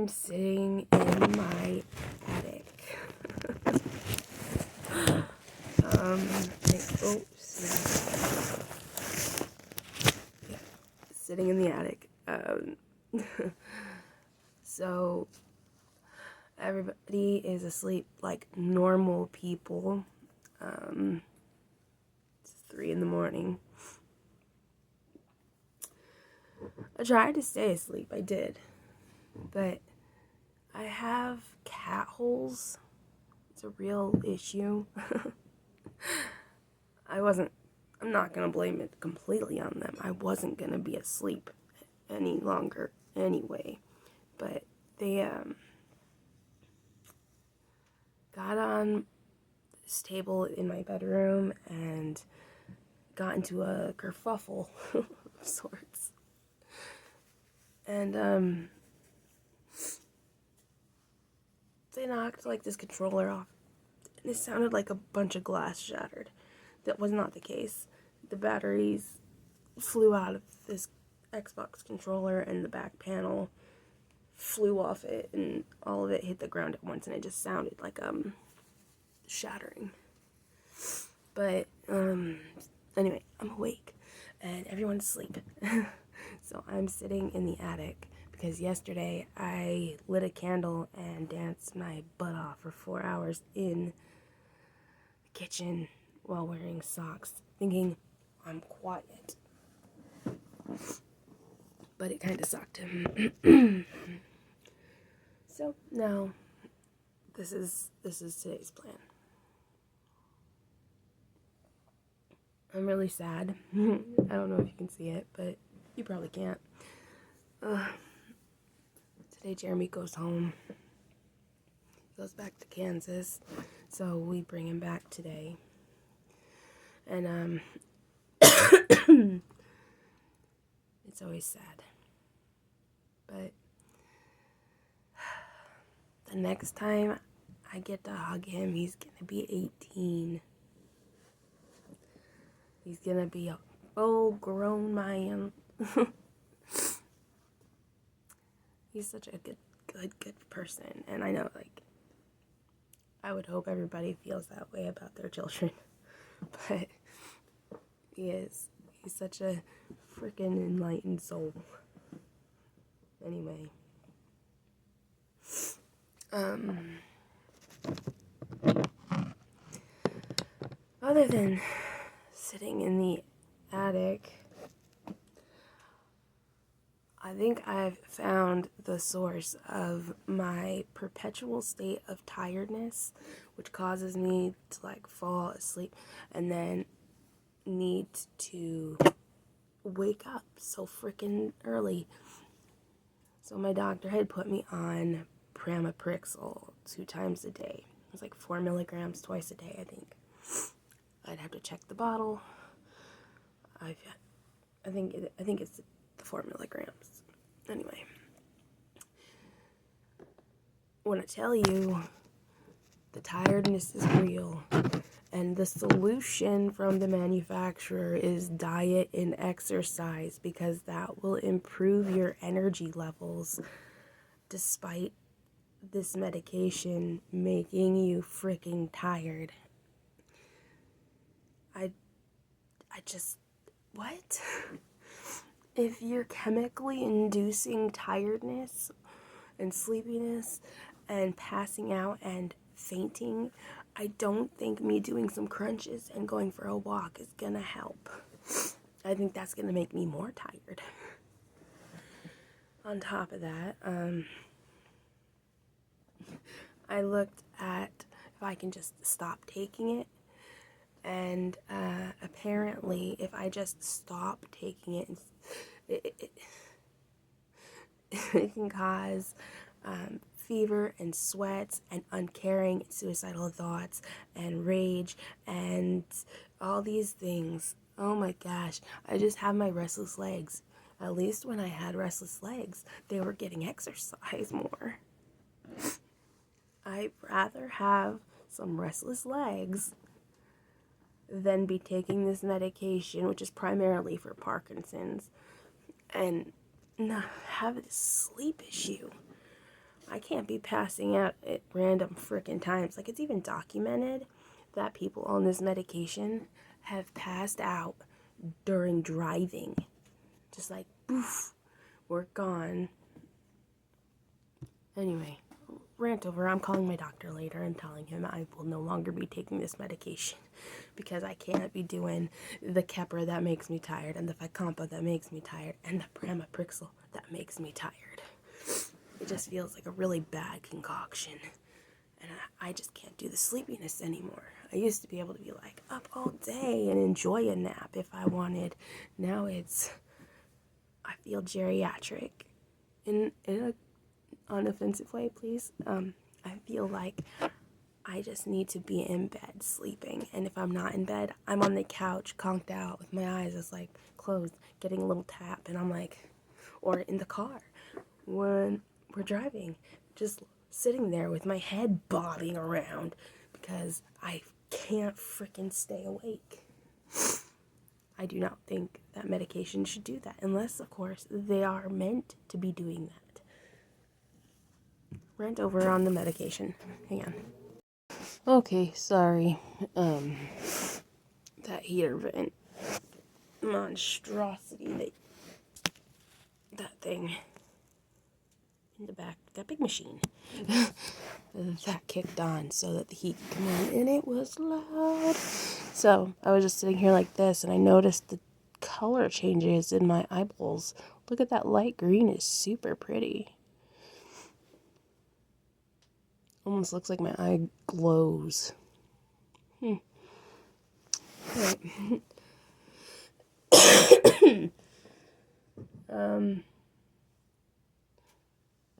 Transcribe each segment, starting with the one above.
sitting in my attic. Sitting in the attic. So everybody is asleep like normal people. It's 3 in the morning. I tried to stay asleep, I did. But I have cat holes. It's a real issue. I'm not gonna blame it completely on them. I wasn't gonna be asleep any longer anyway. But they got on this table in my bedroom and got into a kerfuffle of sorts. And they knocked like this controller off, and it sounded like a bunch of glass shattered. That was not the case. The batteries flew out of this Xbox controller, and the back panel flew off it, and all of it hit the ground at once, and it just sounded like shattering. But anyway, I'm awake and everyone's asleep. So I'm sitting in the attic because yesterday I lit a candle and danced my butt off for 4 hours in the kitchen while wearing socks, thinking I'm quiet. But it kind of sucked. So now this is today's plan. I'm really sad. I don't know if you can see it, but you probably can't. Today Jeremy goes home. He goes back to Kansas, so we bring him back today. And it's always sad. But the next time I get to hug him, he's gonna be 18. He's gonna be a full-grown man. He's such a good person, and I know, like, I would hope everybody feels that way about their children, but he is. He's such a freaking enlightened soul. Anyway, other than sitting in the attic, I think I've found the source of my perpetual state of tiredness, which causes me to like fall asleep and then need to wake up so freaking early. So my doctor had put me on PRAMOPRIXOLE 2 times a day. It was like 4 milligrams twice a day, I think. I'd have to check the bottle. I think it's the 4 milligrams. Anyway, when I tell you the tiredness is real, and the solution from the manufacturer is diet and exercise, because that will improve your energy levels despite this medication making you freaking tired. I just, what? If you're chemically inducing tiredness and sleepiness and passing out and fainting, I don't think me doing some crunches and going for a walk is gonna help. I think that's gonna make me more tired. On top of that, I looked at if I can just stop taking it, and apparently if I just stop taking it, it can cause fever and sweats and uncaring and suicidal thoughts and rage and all these things. Oh my gosh, I just have my restless legs. At least when I had restless legs, they were getting exercise more. I'd rather have some restless legs than be taking this medication, which is primarily for Parkinson's, and not have this sleep issue. I can't be passing out at random freaking times. Like, it's even documented that people on this medication have passed out during driving. Just like, poof, we're gone. Anyway, rant over. I'm calling my doctor later and telling him I will no longer be taking this medication because I can't be doing the Keppra that makes me tired, and the Vicompa that makes me tired, and the Pramaprixole that makes me tired. It just feels like a really bad concoction, and I just can't do the sleepiness anymore. I used to be able to be like up all day and enjoy a nap if I wanted. Now I feel geriatric in a unoffensive way, please. I feel like I just need to be in bed sleeping, and if I'm not in bed, I'm on the couch conked out with my eyes just like closed, getting a little tap, and I'm like, or in the car when we're driving, just sitting there with my head bobbing around because I can't freaking stay awake. I do not think that medication should do that, unless, of course, they are meant to be doing that. Rant over on the medication. Hang on. Okay, sorry. That heater vent monstrosity, that thing in the back, that big machine, that kicked on so that the heat could come on, and it was loud. So I was just sitting here like this, and I noticed the color changes in my eyeballs. Look at that light green, is super pretty. Almost looks like my eye glows. Right.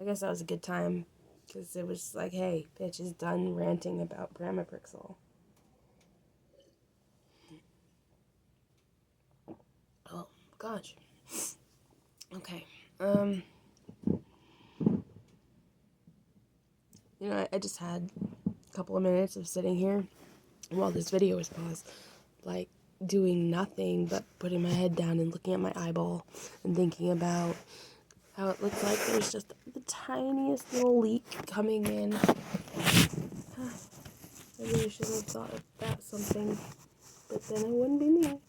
I guess that was a good time, because it was like, hey, bitch is done ranting about PRAMOPRIXOLE. Oh, gosh. Okay. I just had a couple of minutes of sitting here while this video was paused, like, doing nothing but putting my head down and looking at my eyeball and thinking about how it looks like there's just the tiniest little leak coming in. I really should have thought of that something, but then it wouldn't be me.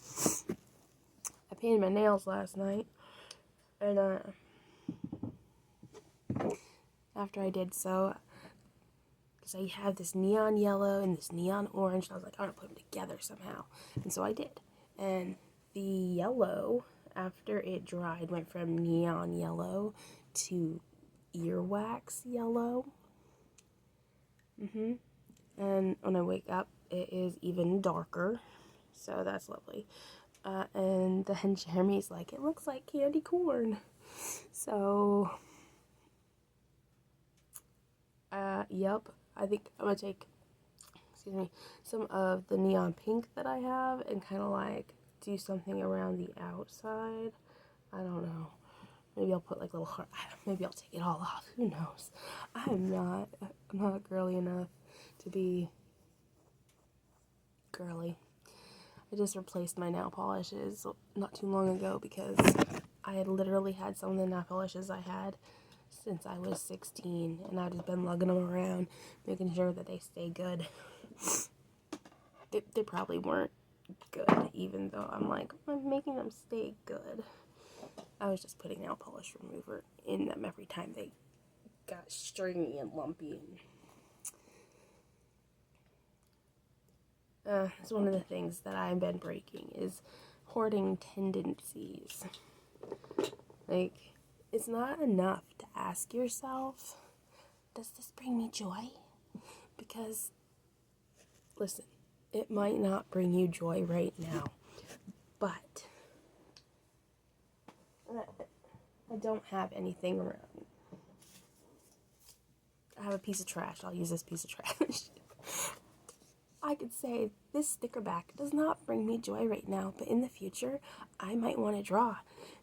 I painted my nails last night, and after I did so, because I have this neon yellow and this neon orange, and I was like, I want to put them together somehow, and so I did. And the yellow, after it dried, went from neon yellow to earwax yellow. And when I wake up, it is even darker, so that's lovely. And then Jeremy's like, it looks like candy corn. So, yep, I think I'm gonna take, some of the neon pink that I have and kind of like do something around the outside. I don't know. Maybe I'll put like little heart. Maybe I'll take it all off. Who knows? I'm not girly enough to be girly. I just replaced my nail polishes not too long ago because I had literally had some of the nail polishes I had since I was 16, and I've just been lugging them around, making sure that they stay good. They probably weren't good, even though I'm like, I'm making them stay good. I was just putting nail polish remover in them every time they got stringy and lumpy. It's one of the things that I've been breaking is hoarding tendencies. Like, it's not enough to ask yourself, does this bring me joy? Because, listen, it might not bring you joy right now, but I don't have anything around. I have a piece of trash. I'll use this piece of trash. I could say, this sticker back does not bring me joy right now, but in the future, I might want to draw.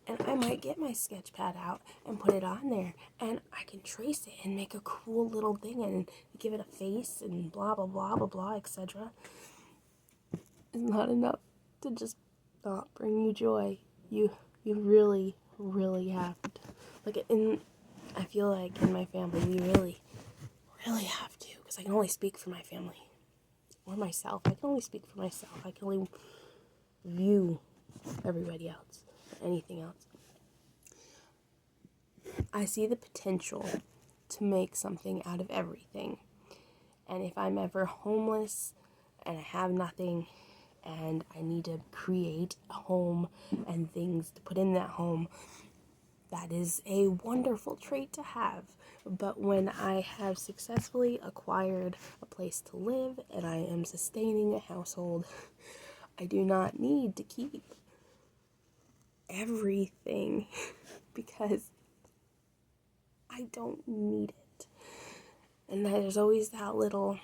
And I might get my sketch pad out and put it on there, and I can trace it and make a cool little thing and give it a face and blah, blah, blah, blah, blah, etc. It's not enough to just not bring you joy. You really, really have to. Like, I feel like in my family we really have to, because I can only speak for my family or myself. I can only speak for myself. I can only view everybody else, anything else. I see the potential to make something out of everything. And if I'm ever homeless and I have nothing and I need to create a home and things to put in that home, that is a wonderful trait to have. But when I have successfully acquired a place to live and I am sustaining a household, I do not need to keep everything because I don't need it. And there's always that little,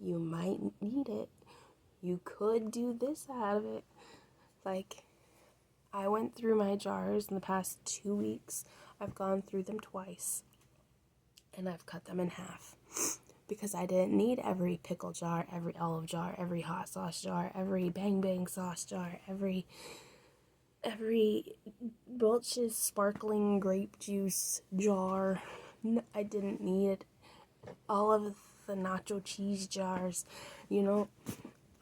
you might need it. You could do this out of it. Like, I went through my jars in the past 2 weeks. I've gone through them twice. And I've cut them in half. Because I didn't need every pickle jar, every olive jar, every hot sauce jar, every bang bang sauce jar, every Welch's sparkling grape juice jar. I didn't need all of the nacho cheese jars. You know,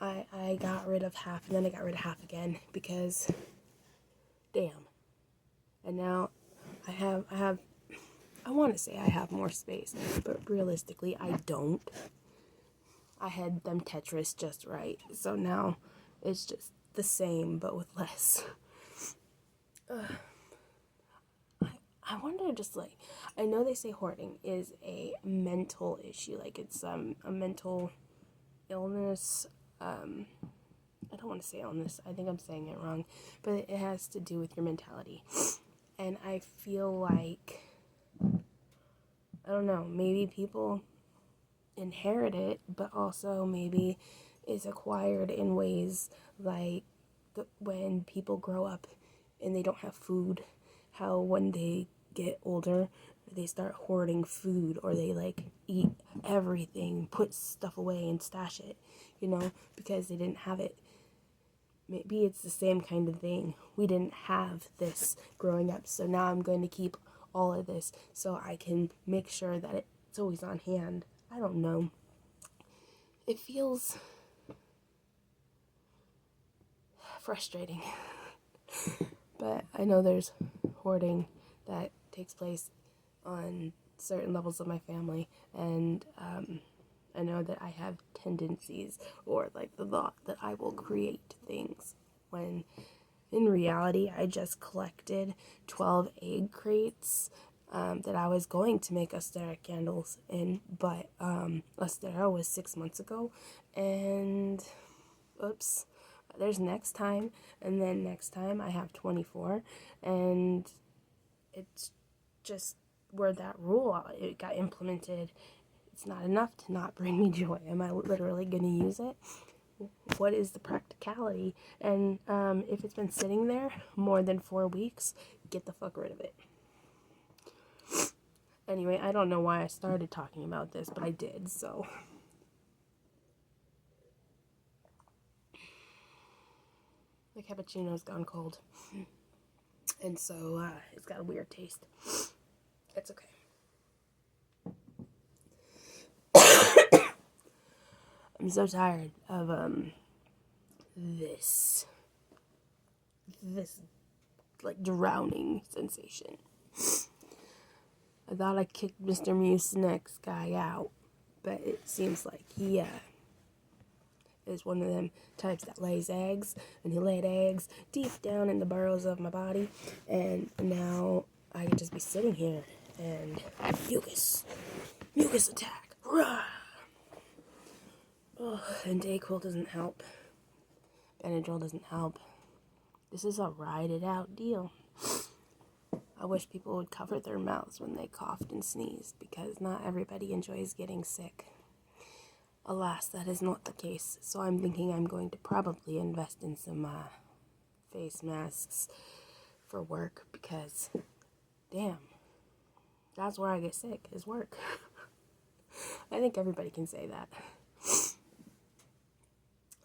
I got rid of half and then I got rid of half again because damn. And now I want to say I have more space, but realistically I don't. I had them Tetris just right. So now it's just the same but with less. I wonder, just like, I know they say hoarding is a mental issue, like it's a mental illness. I don't want to say illness, I think I'm saying it wrong, but it has to do with your mentality. And I feel like, I don't know, maybe people inherit it, but also maybe it's acquired in ways like when people grow up and they don't have food, how when they get older they start hoarding food, or they like eat everything, put stuff away and stash it, you know, because they didn't have it. Maybe it's the same kind of thing. We didn't have this growing up, so now I'm going to keep all of this so I can make sure that it's always on hand. I don't know. It feels frustrating. But I know there's hoarding that takes place on certain levels of my family, and I know that I have tendencies, or like the thought that I will create things, when in reality I just collected 12 egg crates that I was going to make Astera candles in, but Astera was 6 months ago, and oops, there's next time, and then next time I have 24, and it's just where that rule, it got implemented. It's not enough to not bring me joy. Am I literally going to use it? What is the practicality? And if it's been sitting there more than 4 weeks, get the fuck rid of it. Anyway, I don't know why I started talking about this, but I did, so. The cappuccino's gone cold. And so, it's got a weird taste. It's okay. I'm so tired of, this, like, drowning sensation. I thought I kicked Mr. Mucinex guy out, but it seems like he, is one of them types that lays eggs, and he laid eggs deep down in the burrows of my body, and now I could just be sitting here, and mucus attack, rah! Oh, and Dayquil doesn't help, Benadryl doesn't help. This is a ride it out deal. I wish people would cover their mouths when they coughed and sneezed, because not everybody enjoys getting sick. Alas, that is not the case, so I'm thinking I'm going to probably invest in some face masks for work, because, damn, that's where I get sick, is work. I think everybody can say that.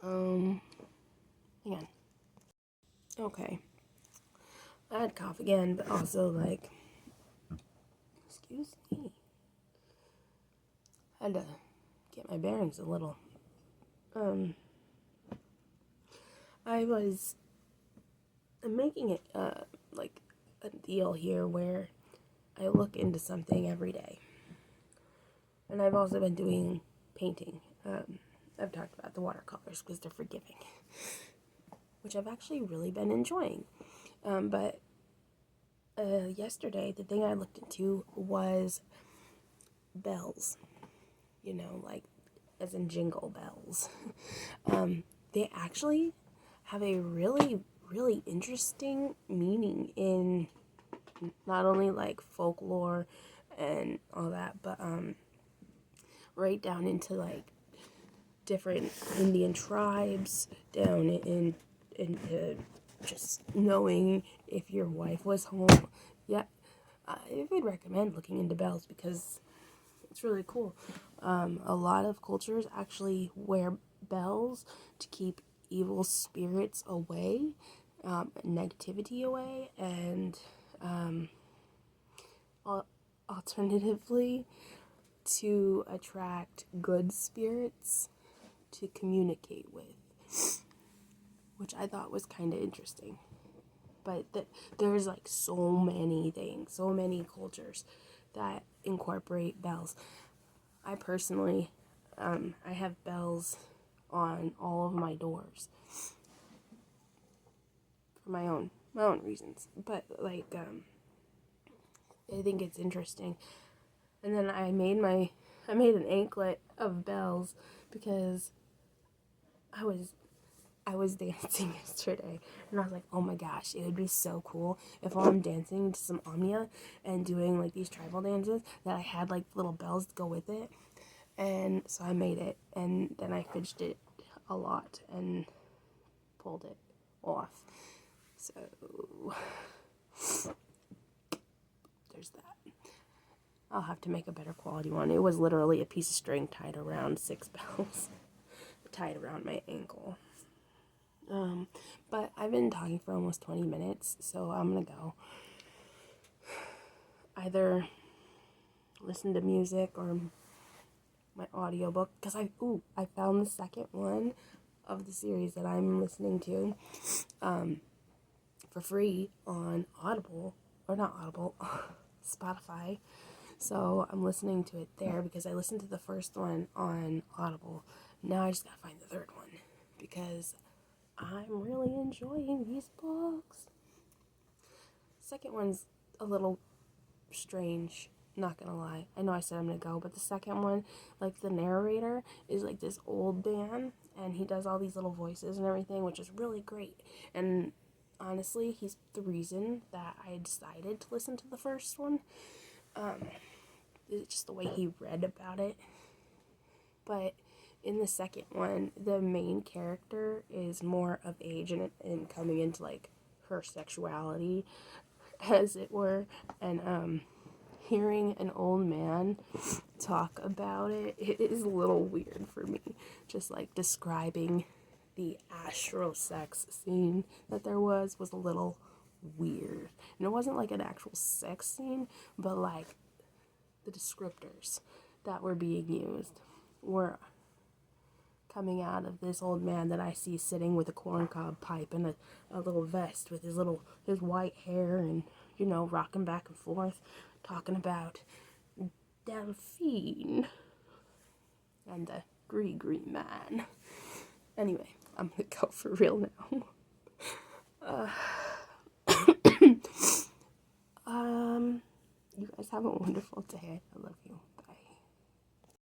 Hang on. Okay. I had cough again, but also, like, Excuse me. Had to get my bearings a little. I'm making it, like a deal here where I look into something every day. And I've also been doing painting. I've talked about the watercolors because they're forgiving, which I've actually really been enjoying. But yesterday, the thing I looked into was bells. You know, like, as in jingle bells. They actually have a really, really interesting meaning in not only, like, folklore and all that, but, right down into, like, different Indian tribes, down into just knowing if your wife was home. Yeah, I would recommend looking into bells because it's really cool. A lot of cultures actually wear bells to keep evil spirits away, negativity away, and alternatively to attract good spirits to communicate with, which I thought was kind of interesting. But there's like so many things, so many cultures that incorporate bells. I personally, I have bells on all of my doors for my own reasons. But like, I think it's interesting. And then I made an anklet of bells because I was dancing yesterday, and I was like, oh my gosh, it would be so cool if while I'm dancing to some Omnia and doing like these tribal dances that I had like little bells to go with it. And so I made it, and then I fidgeted it a lot and pulled it off. So there's that. I'll have to make a better quality one. It was literally a piece of string tied around 6 bells, tied around my ankle. But I've been talking for almost 20 minutes, so I'm gonna go. Either listen to music or my audiobook, because I found the second one of the series that I'm listening to for free on Spotify. So I'm listening to it there because I listened to the first one on Audible. Now I just gotta find the third one because I'm really enjoying these books. Second one's a little strange, not gonna lie. I know I said I'm gonna go, but the second one, like, the narrator is like this old man, and he does all these little voices and everything, which is really great. And honestly, he's the reason that I decided to listen to the first one. It's just the way he read about it. But in the second one, the main character is more of age and coming into, like, her sexuality, as it were. And, hearing an old man talk about it is a little weird for me. Just, like, describing the astral sex scene that there was a little weird. And it wasn't, like, an actual sex scene, but, like, the descriptors that were being used were coming out of this old man that I see sitting with a corncob pipe and a little vest with his white hair and, you know, rocking back and forth, talking about Delphine and the Gree man. Anyway, I'm gonna go for real now. You guys have a wonderful day. I love you.